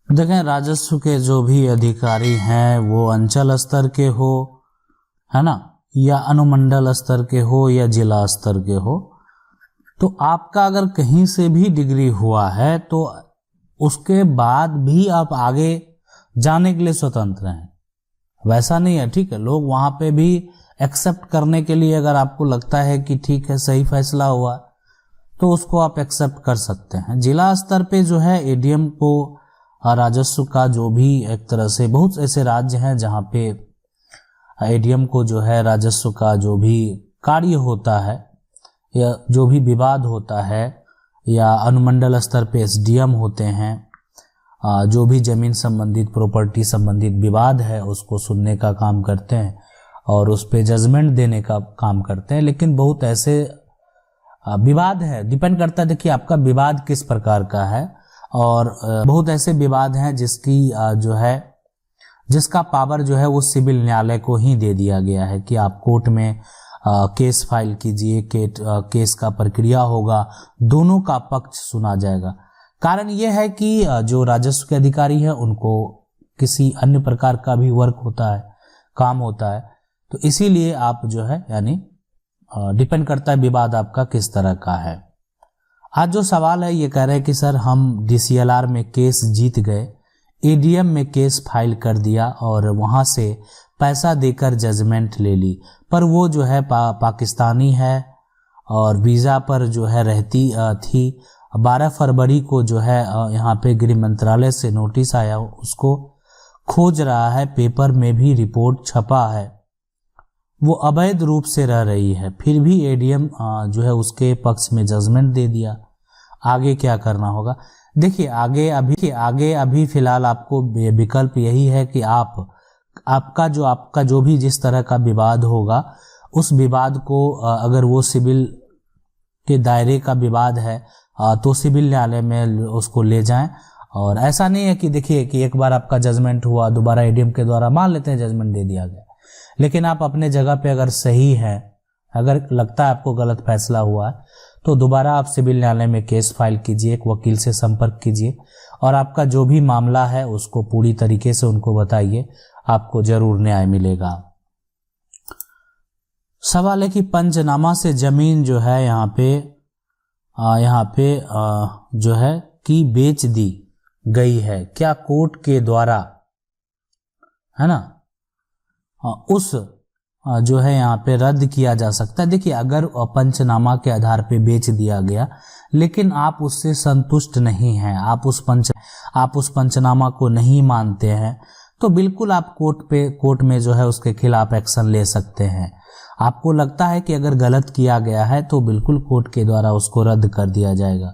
देखें, राजस्व के जो भी अधिकारी हैं वो अंचल स्तर के हो, है ना, या अनुमंडल स्तर के हो या जिला स्तर के हो, तो आपका अगर कहीं से भी डिग्री हुआ है तो उसके बाद भी आप आगे जाने के लिए स्वतंत्र हैं। वैसा नहीं है, ठीक है। लोग वहां पे भी एक्सेप्ट करने के लिए, अगर आपको लगता है कि ठीक है सही फैसला हुआ, तो उसको आप एक्सेप्ट कर सकते हैं। जिला स्तर पे जो है एडीएम को राजस्व का जो भी एक तरह से, बहुत ऐसे राज्य हैं जहां पे एडीएम को जो है राजस्व का जो भी कार्य होता है या जो भी विवाद होता है, या अनुमंडल स्तर पे एसडीएम होते हैं, जो भी जमीन संबंधित, प्रॉपर्टी संबंधित विवाद है उसको सुनने का काम करते हैं और उस पे जजमेंट देने का काम करते हैं। लेकिन बहुत ऐसे विवाद है, डिपेंड करता है, देखिए आपका विवाद किस प्रकार का है, और बहुत ऐसे विवाद हैं जिसकी जो है, जिसका पावर जो है वो सिविल न्यायालय को ही दे दिया गया है कि आप कोर्ट में केस फाइल कीजिए, केस का प्रक्रिया होगा, दोनों का पक्ष सुना जाएगा। कारण यह है कि जो राजस्व के अधिकारी हैं उनको किसी अन्य प्रकार का भी वर्क होता है, काम होता है, तो इसीलिए आप जो है, यानी डिपेंड करता है विवाद आपका किस तरह का है। आज जो सवाल है ये कह रहे हैं कि सर हम डीसीएलआर में केस जीत गए, एडीएम में केस फाइल कर दिया और वहां से पैसा देकर जजमेंट ले ली, पर वो जो है पाकिस्तानी है और वीज़ा पर जो है रहती थी। 12 फरवरी को जो है यहाँ पे गृह मंत्रालय से नोटिस आया, उसको खोज रहा है, पेपर में भी रिपोर्ट छपा है, वो अवैध रूप से रह रही है, फिर भी एडीएम जो है उसके पक्ष में जजमेंट दे दिया। आगे क्या करना होगा? देखिए आगे अभी फिलहाल आपको विकल्प यही है कि आपका जो भी जिस तरह का विवाद होगा, उस विवाद को अगर वो सिविल के दायरे का विवाद है तो सिविल न्यायालय में उसको ले जाएं। और ऐसा नहीं है कि देखिए कि एक बार आपका जजमेंट हुआ, दोबारा एडीएम के द्वारा मान लेते हैं जजमेंट दे दिया गया, लेकिन आप अपने जगह पे अगर सही हैं, अगर लगता है आपको गलत फैसला हुआ है, तो दोबारा आप सिविल न्यायालय में केस फाइल कीजिए, एक वकील से संपर्क कीजिए और आपका जो भी मामला है उसको पूरी तरीके से उनको बताइए, आपको जरूर न्याय मिलेगा। सवाल है कि पंचनामा से जमीन जो है यहाँ पे जो है कि बेच दी गई है, क्या कोर्ट के द्वारा, है ना, उस जो है यहाँ पे रद्द किया जा सकता है? देखिए अगर पंचनामा के आधार पे बेच दिया गया लेकिन आप उससे संतुष्ट नहीं हैं, आप उस पंचनामा को नहीं मानते हैं, तो बिल्कुल आप कोर्ट में जो है उसके खिलाफ एक्शन ले सकते हैं। आपको लगता है कि अगर गलत किया गया है तो बिल्कुल कोर्ट के द्वारा उसको रद्द कर दिया जाएगा।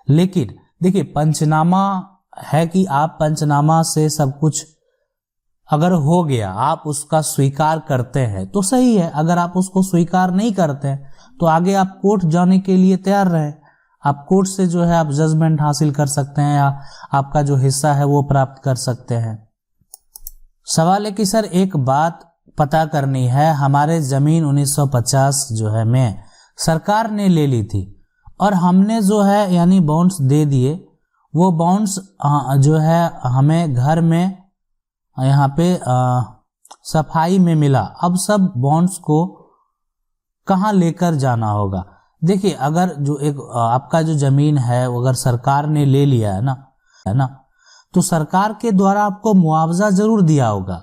लेकिन देखिए पंचनामा है कि आप पंचनामा से सब कुछ अगर हो गया, आप उसका स्वीकार करते हैं तो सही है। अगर आप उसको स्वीकार नहीं करते हैं तो आगे आप कोर्ट जाने के लिए तैयार रहें। आप कोर्ट से जो है आप जजमेंट हासिल कर सकते हैं या आपका जो हिस्सा है वो प्राप्त कर सकते हैं। सवाल है कि सर एक बात पता करनी है, हमारे जमीन 1950 जो है में सरकार ने ले ली थी और हमने जो है यानी बॉन्ड्स दे दिए, वो बॉन्ड्स जो है हमें घर में यहाँ पे सफाई में मिला, अब सब बॉन्ड्स को कहाँ लेकर जाना होगा? देखिए अगर जो एक आपका जो जमीन है वो अगर सरकार ने ले लिया है ना, तो सरकार के द्वारा आपको मुआवजा जरूर दिया होगा।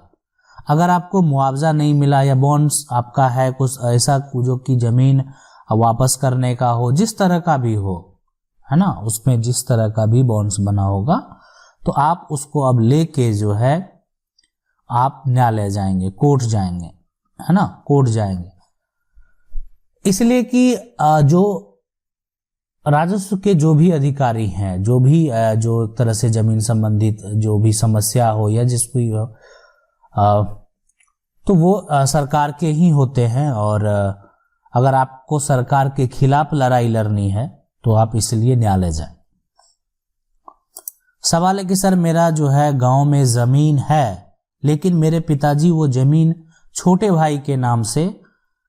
अगर आपको मुआवजा नहीं मिला या बॉन्ड्स आपका है कुछ ऐसा जो कि जमीन वापस करने का हो, जिस तरह का भी हो, है ना, उसमें जिस तरह का भी बॉन्ड्स बना होगा, तो आप उसको अब लेके जो है आप न्यायालय जाएंगे, कोर्ट जाएंगे, है ना, कोर्ट जाएंगे। इसलिए कि जो राजस्व के जो भी अधिकारी हैं, जो एक तरह से जमीन संबंधित जो भी समस्या हो या जिसको भी हो, तो वो सरकार के ही होते हैं। और अगर आपको सरकार के खिलाफ लड़ाई लड़नी है तो आप इसलिए न्यायालय जाएं। सवाल है कि सर मेरा जो है गांव में जमीन है लेकिन मेरे पिताजी वो जमीन छोटे भाई के नाम से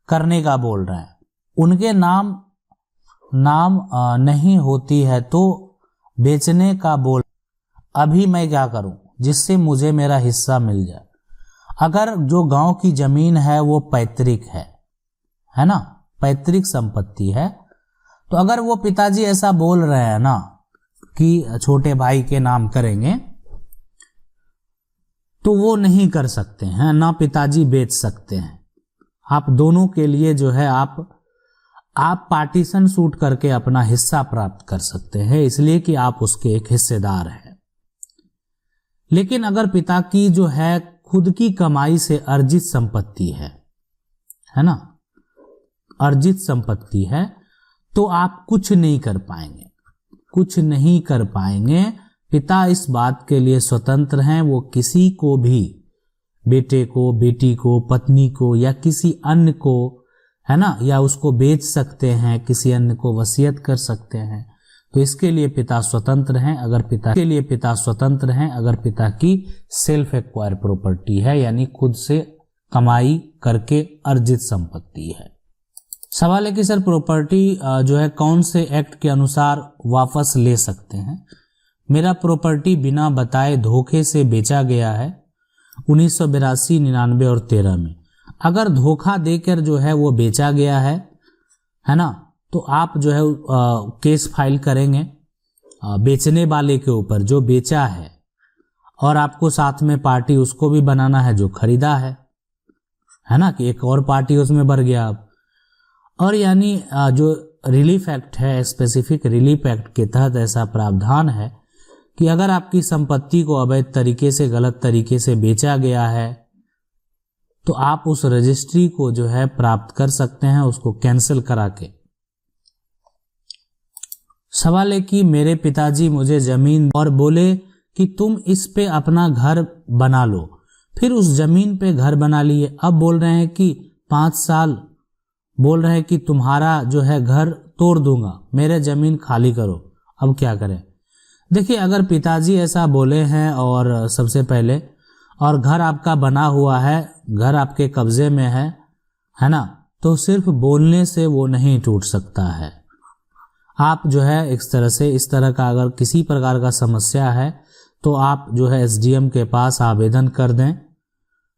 करने का बोल रहे हैं, उनके नाम नहीं होती है तो बेचने का बोल, अभी मैं क्या करूं जिससे मुझे मेरा हिस्सा मिल जाए। अगर जो गांव की जमीन है वो पैतृक है ना, पैतृक संपत्ति है, तो अगर वो पिताजी ऐसा बोल रहे हैं ना कि छोटे भाई के नाम करेंगे, तो वो नहीं कर सकते हैं ना, पिताजी बेच सकते हैं। आप दोनों के लिए जो है आप पार्टीशन शूट करके अपना हिस्सा प्राप्त कर सकते हैं, इसलिए कि आप उसके एक हिस्सेदार हैं। लेकिन अगर पिता की जो है खुद की कमाई से अर्जित संपत्ति है ना, अर्जित संपत्ति है, तो आप कुछ नहीं कर पाएंगे, कुछ नहीं कर पाएंगे। पिता इस बात के लिए स्वतंत्र हैं, वो किसी को भी, बेटे को, बेटी को, पत्नी को या किसी अन्य को, है ना, या उसको बेच सकते हैं, किसी अन्य को वसीयत कर सकते हैं। तो इसके लिए पिता स्वतंत्र हैं। अगर पिता के लिए पिता स्वतंत्र हैं अगर पिता की सेल्फ एक्वायर प्रॉपर्टी है, यानी खुद से कमाई करके अर्जित संपत्ति है। सवाल है कि सर प्रॉपर्टी जो है कौन से एक्ट के अनुसार वापस ले सकते हैं। मेरा प्रॉपर्टी बिना बताए धोखे से बेचा गया है 1982, 99 और 13 में। अगर धोखा देकर जो है वो बेचा गया है ना, तो आप जो है केस फाइल करेंगे बेचने वाले के ऊपर जो बेचा है, और आपको साथ में पार्टी उसको भी बनाना है जो खरीदा है ना, कि एक और पार्टी उसमें भर गया आप। और यानी जो रिलीफ एक्ट है, स्पेसिफिक रिलीफ एक्ट के तहत ऐसा प्रावधान है कि अगर आपकी संपत्ति को अवैध तरीके से, गलत तरीके से बेचा गया है, तो आप उस रजिस्ट्री को जो है प्राप्त कर सकते हैं, उसको कैंसिल करा के। सवाल है कि मेरे पिताजी मुझे जमीन और बोले कि तुम इस पे अपना घर बना लो, फिर उस जमीन पे घर बना लिए। अब बोल रहे हैं कि 5 साल बोल रहे हैं कि तुम्हारा जो है घर तोड़ दूंगा, मेरे जमीन खाली करो। अब क्या करें? देखिए, अगर पिताजी ऐसा बोले हैं और सबसे पहले, और घर आपका बना हुआ है, घर आपके कब्जे में है ना, तो सिर्फ बोलने से वो नहीं टूट सकता है। आप जो है इस तरह का अगर किसी प्रकार का समस्या है तो आप जो है एसडीएम के पास आवेदन कर दें,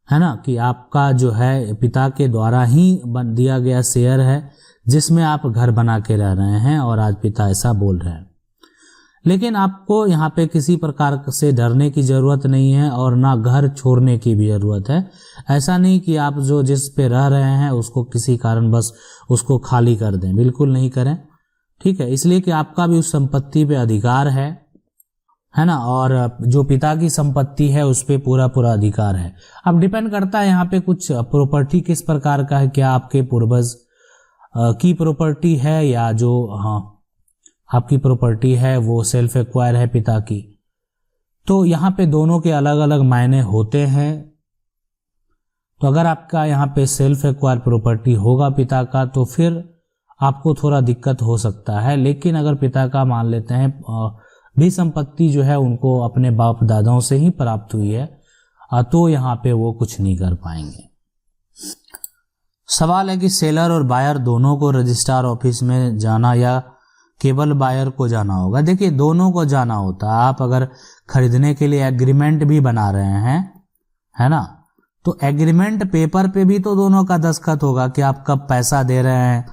है ना, कि आपका जो है पिता के द्वारा ही बन दिया गया शेयर है जिसमें आप घर बना के रह रहे हैं और आज पिता ऐसा बोल रहे हैं। लेकिन आपको यहाँ पे किसी प्रकार से डरने की ज़रूरत नहीं है और ना घर छोड़ने की भी ज़रूरत है। ऐसा नहीं कि आप जो जिस पे रह रहे हैं उसको किसी कारण बस उसको खाली कर दें, बिल्कुल नहीं करें, ठीक है। इसलिए कि आपका भी उस संपत्ति पे अधिकार है ना, और जो पिता की संपत्ति है उस पे पूरा अधिकार है। अब डिपेंड करता है यहाँ पे कुछ प्रॉपर्टी किस प्रकार का है, क्या आपके पूर्वज की प्रॉपर्टी है या जो आपकी प्रॉपर्टी है वो सेल्फ एक्वायर है पिता की। तो यहाँ पे दोनों के अलग अलग मायने होते हैं। तो अगर आपका यहाँ पे सेल्फ एक्वायर प्रॉपर्टी होगा पिता का, तो फिर आपको थोड़ा दिक्कत हो सकता है। लेकिन अगर पिता का मान लेते हैं भी संपत्ति जो है उनको अपने बाप दादाओं से ही प्राप्त हुई है, तो यहाँ पे वो कुछ नहीं कर पाएंगे। सवाल है कि सेलर और बायर दोनों को रजिस्ट्रार ऑफिस में जाना या केवल बायर को जाना होगा। देखिए, दोनों को जाना होता है। आप अगर खरीदने के लिए एग्रीमेंट भी बना रहे हैं, है ना, तो एग्रीमेंट पेपर पे भी तो दोनों का दस्तखत होगा कि आप कब पैसा दे रहे हैं,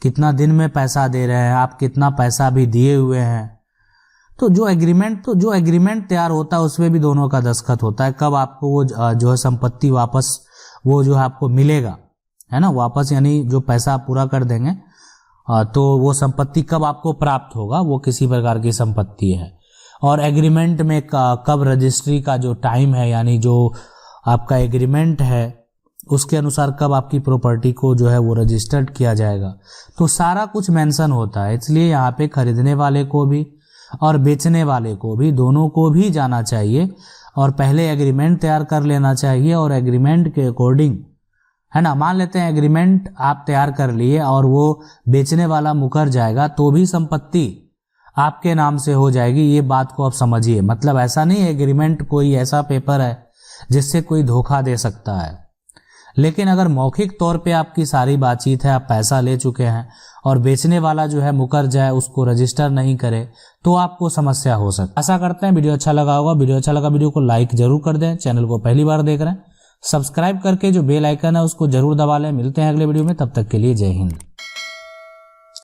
कितना दिन में पैसा दे रहे हैं, आप कितना पैसा भी दिए हुए हैं। तो जो एग्रीमेंट तैयार होता है उसमें भी दोनों का दस्तखत होता है, कब आपको वो जो है संपत्ति वापस वो जो है आपको मिलेगा, है ना, वापस, यानी जो पैसा आप पूरा कर देंगे तो वो संपत्ति कब आपको प्राप्त होगा, वो किसी प्रकार की संपत्ति है। और एग्रीमेंट में कब रजिस्ट्री का जो टाइम है, यानी जो आपका एग्रीमेंट है उसके अनुसार कब आपकी प्रॉपर्टी को जो है वो रजिस्टर्ड किया जाएगा, तो सारा कुछ मेंशन होता है। इसलिए यहाँ पे खरीदने वाले को भी और बेचने वाले को भी, दोनों को भी जाना चाहिए और पहले एग्रीमेंट तैयार कर लेना चाहिए। और एग्रीमेंट के अकॉर्डिंग, है ना, मान लेते हैं एग्रीमेंट आप तैयार कर लिए और वो बेचने वाला मुकर जाएगा तो भी संपत्ति आपके नाम से हो जाएगी। ये बात को आप समझिए। मतलब ऐसा नहीं है एग्रीमेंट कोई ऐसा पेपर है जिससे कोई धोखा दे सकता है। लेकिन अगर मौखिक तौर पे आपकी सारी बातचीत है, आप पैसा ले चुके हैं और बेचने वाला जो है मुकर जाए, उसको रजिस्टर नहीं करे, तो आपको समस्या हो सकती है। आशा करते हैं वीडियो अच्छा लगा होगा। वीडियो अच्छा लगा वीडियो को लाइक जरूर कर दें। चैनल को पहली बार देख रहे हैं सब्सक्राइब करके जो बेल आइकन है उसको जरूर दबा लें। मिलते हैं अगले वीडियो में, तब तक के लिए जय हिंद।